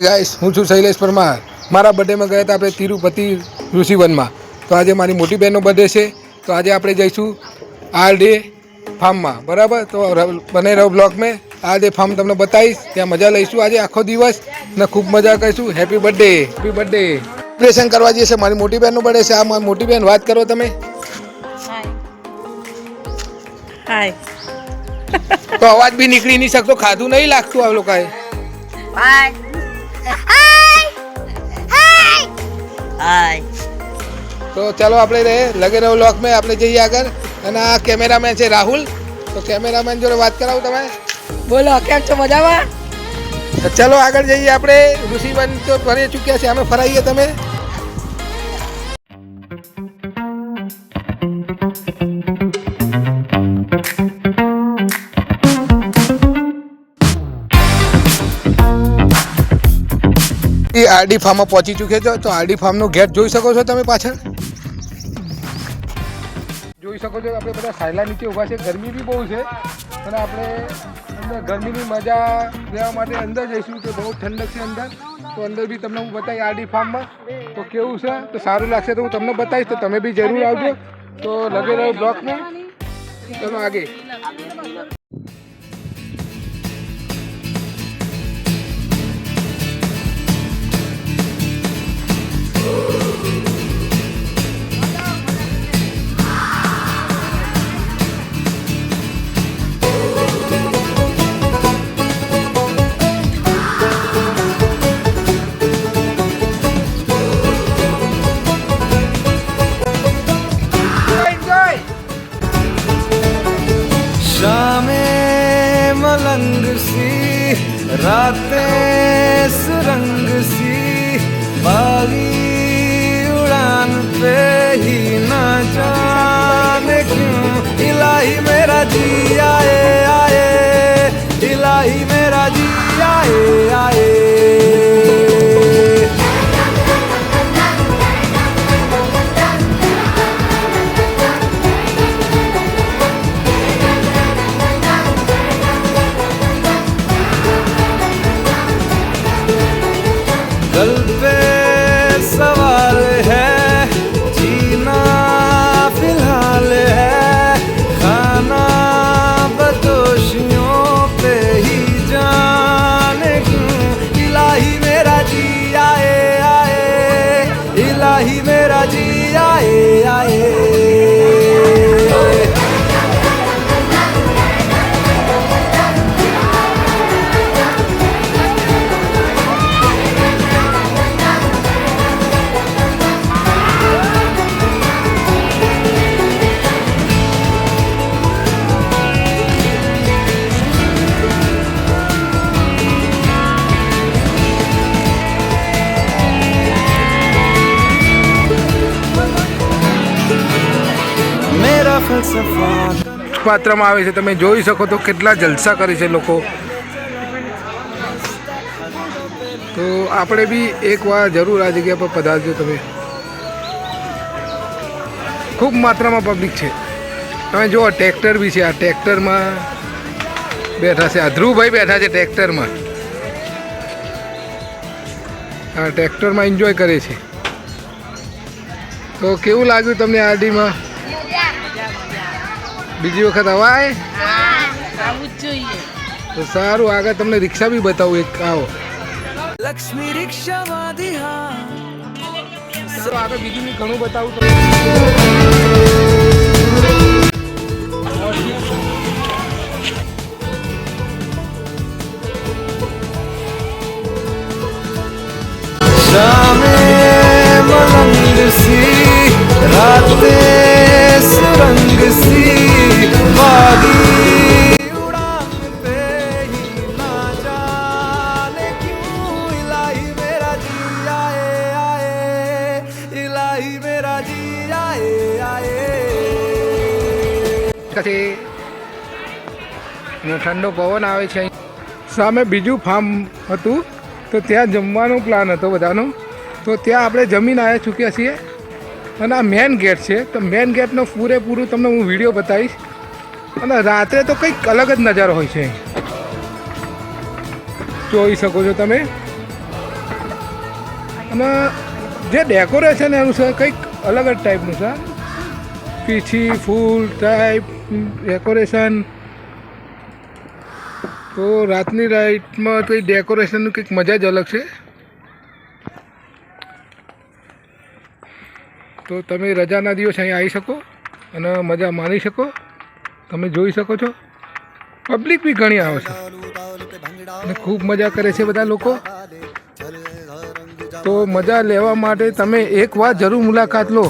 Guys હું છું શૈલેષ પરમાર। મારા બર્થડેમાં ગયા હતા આપણે તિરુપતિ ઋષિવનમાં। તો આજે મારી મોટી બહેનનો બર્થડે છે, તો આજે આપણે જઈશું આર.ડે ફાર્મમાં, બરાબર। તો બને રહો બ્લોગ મેં। આર.ડે ફાર્મ તમને બતાવીશ, ત્યાં મજા લઈશું આજે આખો દિવસ ને ખૂબ મજા કરીશું। Happy birthday, happy birthday. Celebration કરવા જઈએ છે, મારી મોટી બહેનનો બર્થડે છે। આ મારી મોટી બહેન, વાત કરો તમે। હાય તો અવાજ બી નીકળી નહીં શકતો, ખાધું નહીં લાગતું આ લોકોએ। હાય હાય તો ચાલો આપણે લગે રહો બ્લોગ મેં, આપણે જઈએ આગળ। અને આ કેમેરામેન છે રાહુલ, તો કેમેરામેન જોડે વાત કરાવું તમે। બોલો, કેમ છો? મજામાં? તો ચાલો આગળ જઈએ આપણે। ઋષિવન તો ફરી ચૂક્યા છે, અમે ફરાઈએ તમે। આર.ડી ફાર્મમાં પહોંચી ચૂક્યા છો, તો આર.ડી ફાર્મનો ગેટ જોઈ શકો છો તમે પાછળ। જોઈ શકો છો આપણે બધા સાયલા નીચે ઊભા છે, ગરમી બી બહુ છે અને આપણે અંદર ગરમીની મજા લેવા માટે અંદર જઈશું। તો બહુ ઠંડક છે અંદર, તો અંદર બી તમને હું બતાવીશ આર.ડી ફાર્મમાં તો કેવું છે। તો સારું લાગશે તો હું તમને બતાવીશ, તો તમે બી જરૂર આવજો। તો લગે રહો બ્લોગમાં, ચલો આગે। शामें मलंग सी, रातें सुरंग सी, बागी उड़ान पे ही ना जाने क्यों इलाही मेरा जी आए आए, इलाही मेरा जी आए आए। कल पे सवाल है, जीना फिलहाल है, खाना बदोशियों पे ही जाने क्यों इलाही मेरा जी आए आए, इलाही मेरा जी आए आए। પાત્રમાં આવે છે, તમે જોઈ શકો તો કેટલા જલસા કરે છે લોકો। તો આપણે બી એકવાર જરૂર આ જગ્યા પર પધારજો તમે। ખૂબ માત્રામાં પબ્લિક છે, તમે જુઓ ટ્રેક્ટર બી છે, આ ટ્રેક્ટરમાં બેઠા છે, આ ધ્રુવભાઈ બેઠા છે ટ્રેક્ટરમાં, આ ટ્રેક્ટરમાં એન્જોય કરે છે। તો કેવું લાગ્યું તમને આર.ડીમાં? બીજી વખત અવાય તો સારું। આગળ તમને રિક્ષા બી બતાવું એક, આવો લક્ષ્મી રિક્ષા આગળ બીજું બી ઘણું બતાવું शामें मलंग सी, रातें सुरंग सी, बागी उड़ान पे ही ना जाने क्यों इलाही मेरा जी आए आए, इलाही मेरा जी आए आए। ઠંડો પવન આવે છે। સામે બીજું ફાર્મ હતું, તો ત્યાં જમવાનો પ્લાન હતો બધાનો, તો ત્યાં આપણે જમીન આવ્યા ચૂક્યા છીએ। અને આ મેન ગેટ છે, તો મેન ગેટનો પૂરેપૂરું તમને હું વિડીયો બતાવીશ। અને રાત્રે તો કંઈક અલગ જ નજારો હોય છે, જોઈ શકો છો તમે। અને જે ડેકોરેશન એનું છે કંઈક અલગ જ ટાઈપનું છે. પીછી ફૂલ ટાઈપ ડેકોરેશન. તો રાતની રાઈટમાં તો એ ડેકોરેશનનું કંઈક મજા જ અલગ છે. તો તમે રજાના દિવસ અહીં આવી શકો અને મજા માણી શકો. તમે જોઈ શકો છો પબ્લિક બી ઘણી આવે છે અને ખૂબ મજા કરે છે બધા લોકો. તો મજા લેવા માટે તમે એકવાર જરૂર મુલાકાત લો.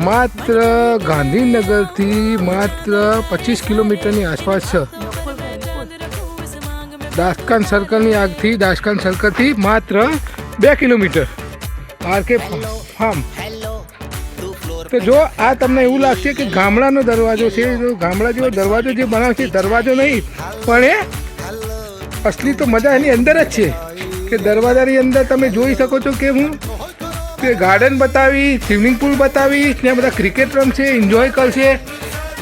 માત્ર ગાંધીનગરથી માત્ર 25 કિલોમીટરની આસપાસ છે. દાસકાન સર્કલની આગથી દાસકાન સર્કલથી માત્ર 2 કિલોમીટર આરકે ફાર્મ. તો જો આ તમને એવું લાગશે કે ગામડાનો દરવાજો છે, તો ગામડા જેવો દરવાજો જે બનાવે છે દરવાજો નહીં પણ એ અસલી તો મજા એની અંદર જ છે કે દરવાજાની અંદર તમે જોઈ શકો છો કે હું કે ગાર્ડન બતાવી, સ્વિમિંગ પુલ બતાવી, ત્યાં બધા ક્રિકેટ રમશે, એન્જોય કરશે,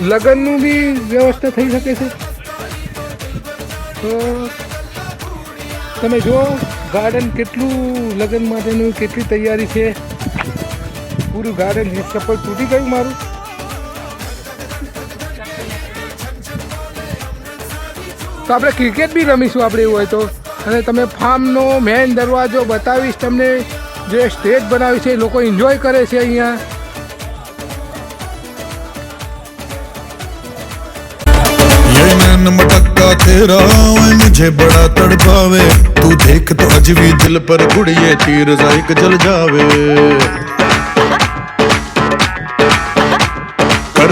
લગ્નનું બી વ્યવસ્થા થઈ શકે છે. તો તમે જુઓ ગાર્ડન કેટલું લગ્ન માટેનું કેટલી તૈયારી છે. પૂરું ગાર્ડન ચપ્પલ તૂટી ગયું મારું. તો આપણે ક્રિકેટ બી રમીશું આપણે એવું હોય તો. અને તમે ફાર્મનો મેઇન દરવાજો બતાવીશ તમને. જે સ્ટેજ બનાવી છે લોકો એન્જોય કરે છે અહીંયા. ये नैन मटक्का तेरा ओए मुझे बड़ा तड़पावे तू देख तो अजवी दिल पर गुड़िए तीर जाइक जल जावे कर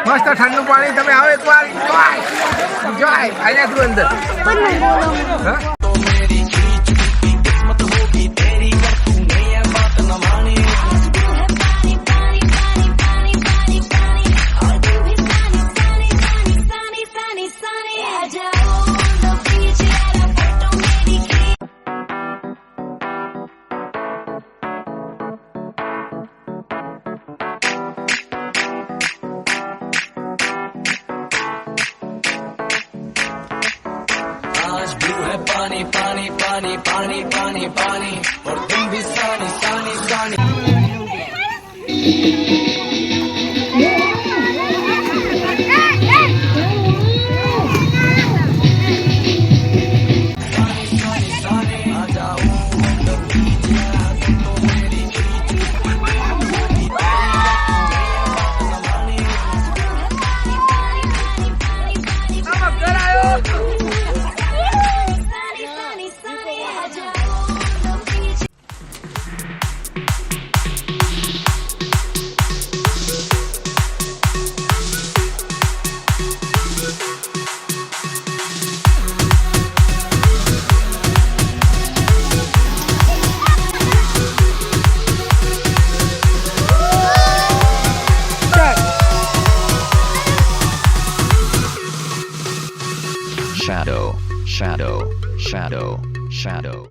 મસ્ત ઠંડુ પાણી. તમે આવો એકવાર એન્જોય અહીંયા તું અંદર. હા? Shadow, shadow, shadow, shadow.